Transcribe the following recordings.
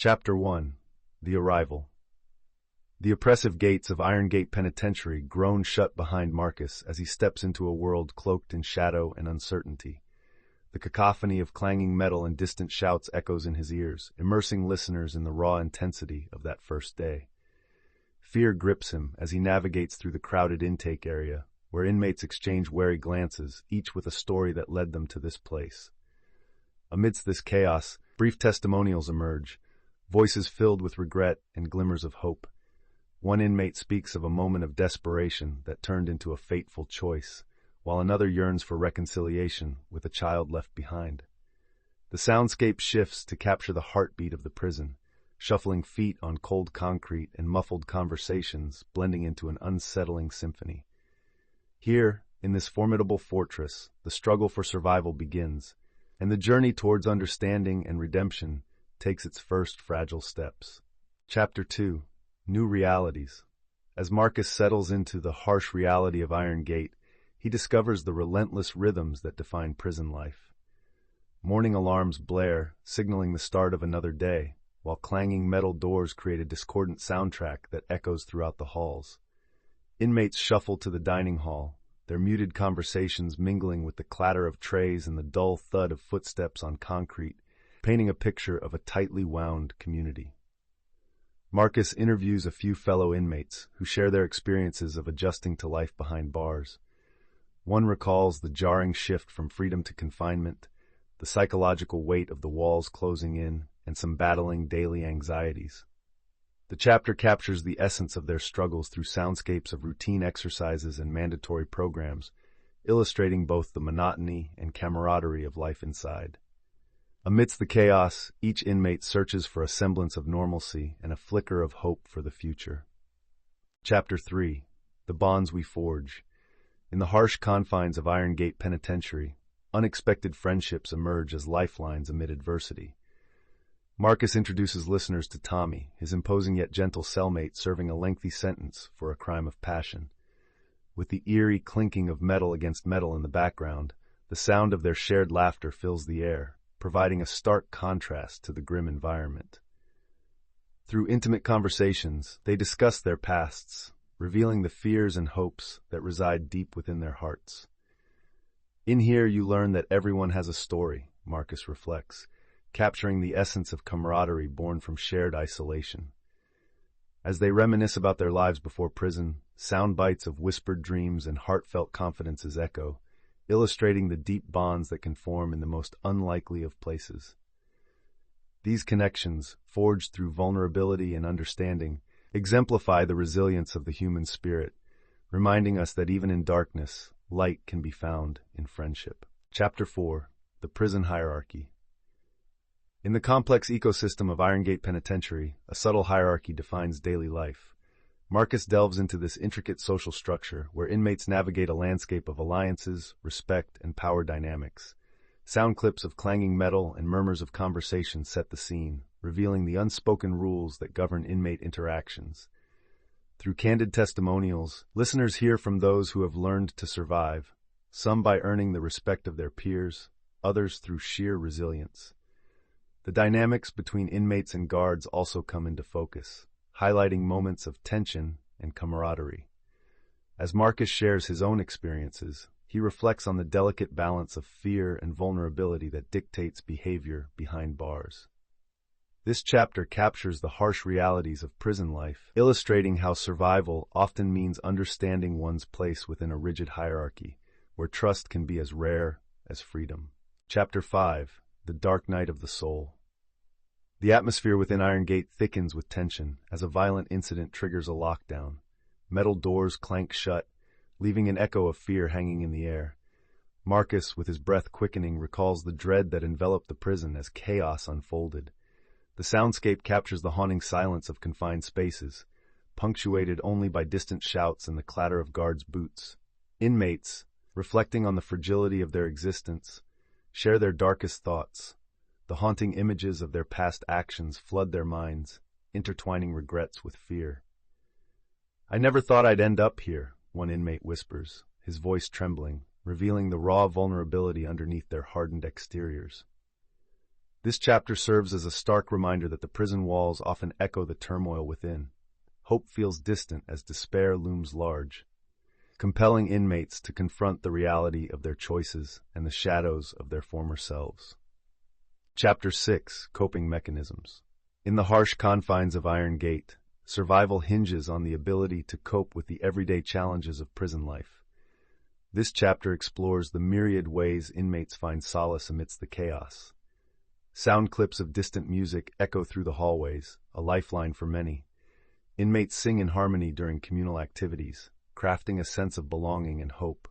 Chapter 1. The Arrival. The oppressive gates of Iron Gate Penitentiary groan shut behind Marcus as he steps into a world cloaked in shadow and uncertainty. The cacophony of clanging metal and distant shouts echoes in his ears, immersing listeners in the raw intensity of that first day. Fear grips him as he navigates through the crowded intake area, where inmates exchange wary glances, each with a story that led them to this place. Amidst this chaos, brief testimonials emerge, voices filled with regret and glimmers of hope. One inmate speaks of a moment of desperation that turned into a fateful choice, while another yearns for reconciliation with a child left behind. The soundscape shifts to capture the heartbeat of the prison, shuffling feet on cold concrete and muffled conversations blending into an unsettling symphony. Here, in this formidable fortress, the struggle for survival begins, and the journey towards understanding and redemption takes its first fragile steps. Chapter 2. New Realities. As Marcus settles into the harsh reality of Iron Gate, he discovers the relentless rhythms that define prison life. Morning alarms blare, signaling the start of another day, while clanging metal doors create a discordant soundtrack that echoes throughout the halls. Inmates shuffle to the dining hall, their muted conversations mingling with the clatter of trays and the dull thud of footsteps on concrete, painting a picture of a tightly wound community. Marcus interviews a few fellow inmates who share their experiences of adjusting to life behind bars. One recalls the jarring shift from freedom to confinement, the psychological weight of the walls closing in, and some battling daily anxieties. The chapter captures the essence of their struggles through soundscapes of routine exercises and mandatory programs, illustrating both the monotony and camaraderie of life inside. Amidst the chaos, each inmate searches for a semblance of normalcy and a flicker of hope for the future. Chapter 3. The Bonds We Forge. In the harsh confines of Iron Gate Penitentiary, unexpected friendships emerge as lifelines amid adversity. Marcus introduces listeners to Tommy, his imposing yet gentle cellmate serving a lengthy sentence for a crime of passion. With the eerie clinking of metal against metal in the background, the sound of their shared laughter fills the air, providing a stark contrast to the grim environment. Through intimate conversations, they discuss their pasts, revealing the fears and hopes that reside deep within their hearts. In here you learn that everyone has a story, Marcus reflects, capturing the essence of camaraderie born from shared isolation. As they reminisce about their lives before prison, sound bites of whispered dreams and heartfelt confidences echo, illustrating the deep bonds that can form in the most unlikely of places. These connections, forged through vulnerability and understanding, exemplify the resilience of the human spirit, reminding us that even in darkness, light can be found in friendship. Chapter 4. The Prison Hierarchy. In the complex ecosystem of Iron Gate Penitentiary, a subtle hierarchy defines daily life. Marcus delves into this intricate social structure where inmates navigate a landscape of alliances, respect, and power dynamics. Sound clips of clanging metal and murmurs of conversation set the scene, revealing the unspoken rules that govern inmate interactions. Through candid testimonials, listeners hear from those who have learned to survive, some by earning the respect of their peers, others through sheer resilience. The dynamics between inmates and guards also come into focus, highlighting moments of tension and camaraderie. As Marcus shares his own experiences, he reflects on the delicate balance of fear and vulnerability that dictates behavior behind bars. This chapter captures the harsh realities of prison life, illustrating how survival often means understanding one's place within a rigid hierarchy, where trust can be as rare as freedom. Chapter 5. The Dark Night of the Soul. The atmosphere within Iron Gate thickens with tension as a violent incident triggers a lockdown. Metal doors clank shut, leaving an echo of fear hanging in the air. Marcus, with his breath quickening, recalls the dread that enveloped the prison as chaos unfolded. The soundscape captures the haunting silence of confined spaces, punctuated only by distant shouts and the clatter of guards' boots. Inmates, reflecting on the fragility of their existence, share their darkest thoughts. The haunting images of their past actions flood their minds, intertwining regrets with fear. "I never thought I'd end up here," one inmate whispers, his voice trembling, revealing the raw vulnerability underneath their hardened exteriors. This chapter serves as a stark reminder that the prison walls often echo the turmoil within. Hope feels distant as despair looms large, compelling inmates to confront the reality of their choices and the shadows of their former selves. Chapter 6: Coping Mechanisms. In the harsh confines of Iron Gate, survival hinges on the ability to cope with the everyday challenges of prison life. This chapter explores the myriad ways inmates find solace amidst the chaos. Sound clips of distant music echo through the hallways, a lifeline for many. Inmates sing in harmony during communal activities, crafting a sense of belonging and hope.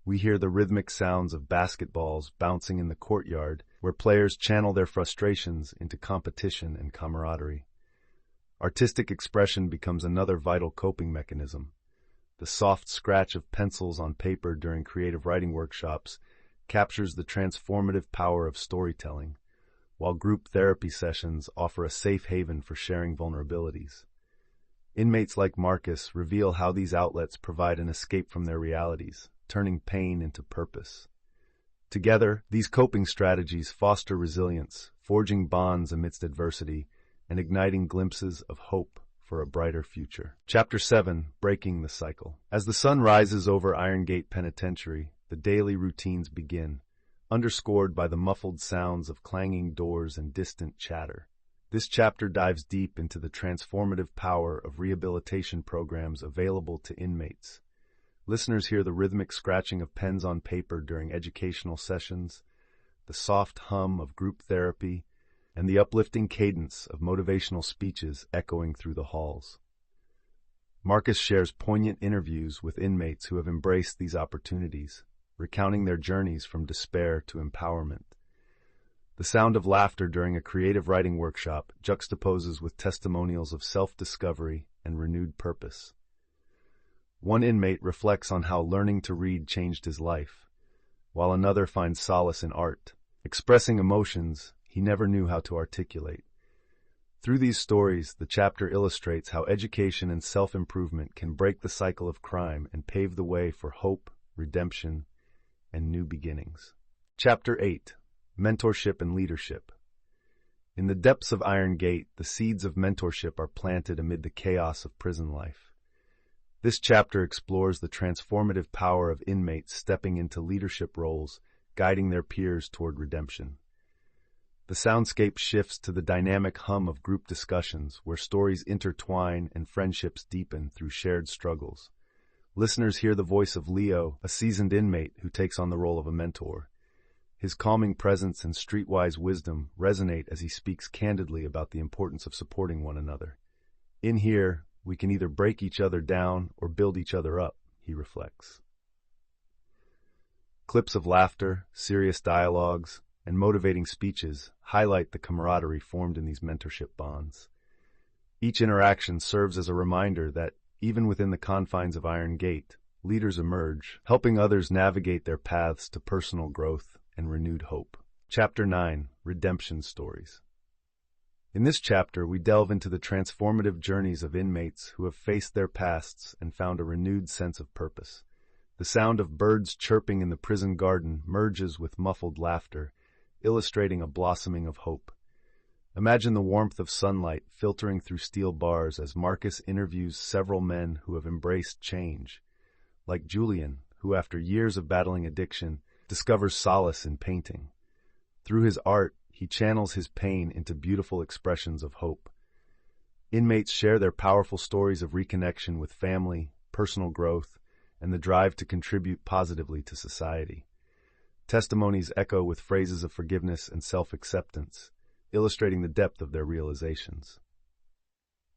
We hear the rhythmic sounds of basketballs bouncing in the courtyard, where players channel their frustrations into competition and camaraderie. Artistic expression becomes another vital coping mechanism. The soft scratch of pencils on paper during creative writing workshops captures the transformative power of storytelling, while group therapy sessions offer a safe haven for sharing vulnerabilities. Inmates like Marcus reveal how these outlets provide an escape from their realities, turning pain into purpose. Together, these coping strategies foster resilience, forging bonds amidst adversity, and igniting glimpses of hope for a brighter future. Chapter 7: Breaking the Cycle. As the sun rises over Iron Gate Penitentiary, the daily routines begin, underscored by the muffled sounds of clanging doors and distant chatter. This chapter dives deep into the transformative power of rehabilitation programs available to inmates. Listeners hear the rhythmic scratching of pens on paper during educational sessions, the soft hum of group therapy, and the uplifting cadence of motivational speeches echoing through the halls. Marcus shares poignant interviews with inmates who have embraced these opportunities, recounting their journeys from despair to empowerment. The sound of laughter during a creative writing workshop juxtaposes with testimonials of self-discovery and renewed purpose. One inmate reflects on how learning to read changed his life, while another finds solace in art, expressing emotions he never knew how to articulate. Through these stories, the chapter illustrates how education and self-improvement can break the cycle of crime and pave the way for hope, redemption, and new beginnings. Chapter 8: Mentorship and Leadership. In the depths of Iron Gate, the seeds of mentorship are planted amid the chaos of prison life. This chapter explores the transformative power of inmates stepping into leadership roles, guiding their peers toward redemption. The soundscape shifts to the dynamic hum of group discussions, where stories intertwine and friendships deepen through shared struggles. Listeners hear the voice of Leo, a seasoned inmate who takes on the role of a mentor. His calming presence and streetwise wisdom resonate as he speaks candidly about the importance of supporting one another. In here, we can either break each other down or build each other up, he reflects. Clips of laughter, serious dialogues, and motivating speeches highlight the camaraderie formed in these mentorship bonds. Each interaction serves as a reminder that, even within the confines of Iron Gate, leaders emerge, helping others navigate their paths to personal growth and renewed hope. Chapter 9: Redemption Stories. In this chapter, we delve into the transformative journeys of inmates who have faced their pasts and found a renewed sense of purpose. The sound of birds chirping in the prison garden merges with muffled laughter, illustrating a blossoming of hope. Imagine the warmth of sunlight filtering through steel bars as Marcus interviews several men who have embraced change, like Julian, who after years of battling addiction, discovers solace in painting. Through his art, he channels his pain into beautiful expressions of hope. Inmates share their powerful stories of reconnection with family, personal growth, and the drive to contribute positively to society. Testimonies echo with phrases of forgiveness and self-acceptance, illustrating the depth of their realizations.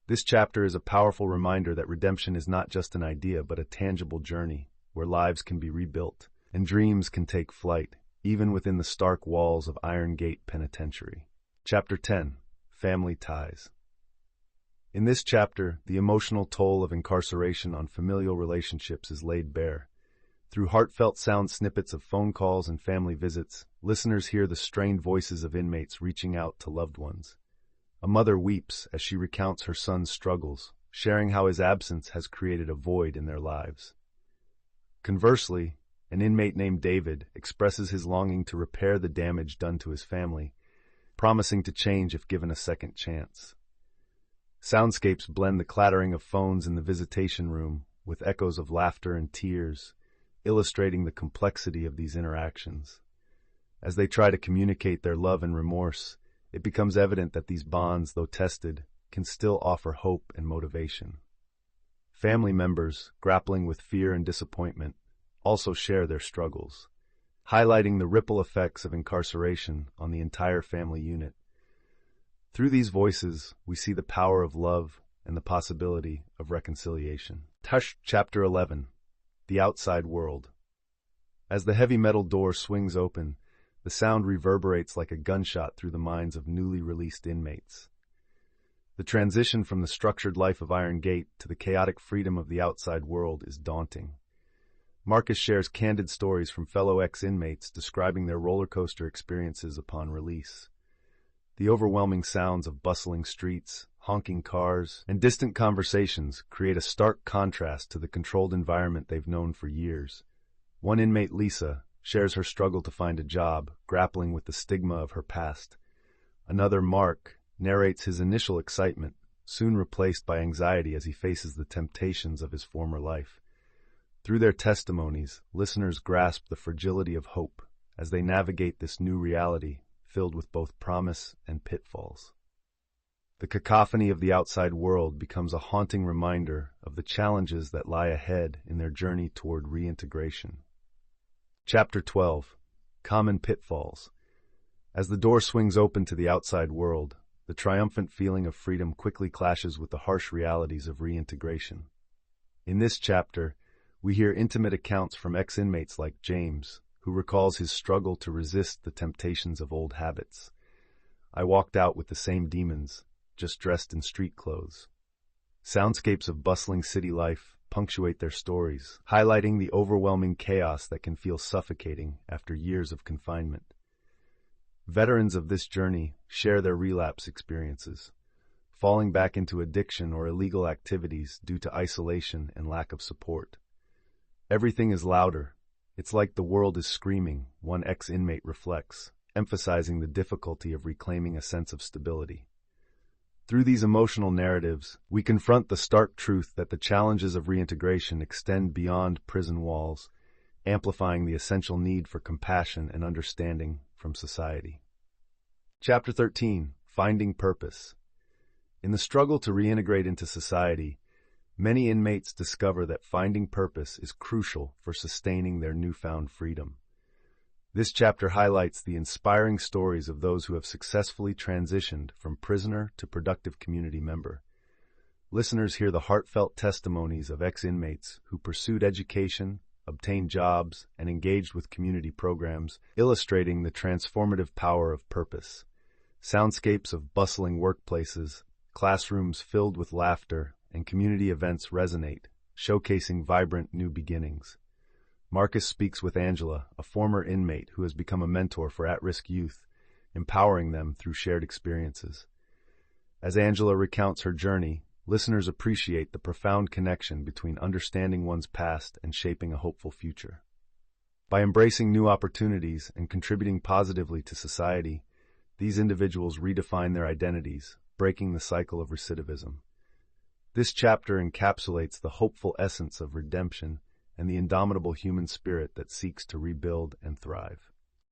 This chapter is a powerful reminder that redemption is not just an idea but a tangible journey, where lives can be rebuilt and dreams can take flight, even within the stark walls of Iron Gate Penitentiary. Chapter 10: Family Ties. In this chapter, the emotional toll of incarceration on familial relationships is laid bare. Through heartfelt sound snippets of phone calls and family visits, listeners hear the strained voices of inmates reaching out to loved ones. A mother weeps as she recounts her son's struggles, sharing how his absence has created a void in their lives. Conversely, an inmate named David expresses his longing to repair the damage done to his family, promising to change if given a second chance. Soundscapes blend the clattering of phones in the visitation room with echoes of laughter and tears, illustrating the complexity of these interactions. As they try to communicate their love and remorse, it becomes evident that these bonds, though tested, can still offer hope and motivation. Family members, grappling with fear and disappointment, also share their struggles, highlighting the ripple effects of incarceration on the entire family unit. Through these voices, we see the power of love and the possibility of reconciliation. Chapter 11. The Outside World. As the heavy metal door swings open, the sound reverberates like a gunshot through the minds of newly released inmates. The transition from the structured life of Iron Gate to the chaotic freedom of the outside world is daunting. Marcus shares candid stories from fellow ex-inmates describing their roller coaster experiences upon release. The overwhelming sounds of bustling streets, honking cars, and distant conversations create a stark contrast to the controlled environment they've known for years. One inmate, Lisa, shares her struggle to find a job, grappling with the stigma of her past. Another, Mark, narrates his initial excitement, soon replaced by anxiety as he faces the temptations of his former life. Through their testimonies, listeners grasp the fragility of hope as they navigate this new reality filled with both promise and pitfalls. The cacophony of the outside world becomes a haunting reminder of the challenges that lie ahead in their journey toward reintegration. Chapter 12. Common Pitfalls. As the door swings open to the outside world, the triumphant feeling of freedom quickly clashes with the harsh realities of reintegration. In this chapter, we hear intimate accounts from ex-inmates like James, who recalls his struggle to resist the temptations of old habits. I walked out with the same demons, just dressed in street clothes. Soundscapes of bustling city life punctuate their stories, highlighting the overwhelming chaos that can feel suffocating after years of confinement. Veterans of this journey share their relapse experiences, falling back into addiction or illegal activities due to isolation and lack of support. Everything is louder. It's like the world is screaming, one ex-inmate reflects, emphasizing the difficulty of reclaiming a sense of stability. Through these emotional narratives, we confront the stark truth that the challenges of reintegration extend beyond prison walls, amplifying the essential need for compassion and understanding from society. Chapter 13. Finding Purpose. In the struggle to reintegrate into society, many inmates discover that finding purpose is crucial for sustaining their newfound freedom. This chapter highlights the inspiring stories of those who have successfully transitioned from prisoner to productive community member. Listeners hear the heartfelt testimonies of ex-inmates who pursued education, obtained jobs, and engaged with community programs, illustrating the transformative power of purpose. Soundscapes of bustling workplaces, classrooms filled with laughter, and community events resonate, showcasing vibrant new beginnings. Marcus speaks with Angela, a former inmate who has become a mentor for at-risk youth, empowering them through shared experiences. As Angela recounts her journey, listeners appreciate the profound connection between understanding one's past and shaping a hopeful future. By embracing new opportunities and contributing positively to society, these individuals redefine their identities, breaking the cycle of recidivism. This chapter encapsulates the hopeful essence of redemption and the indomitable human spirit that seeks to rebuild and thrive.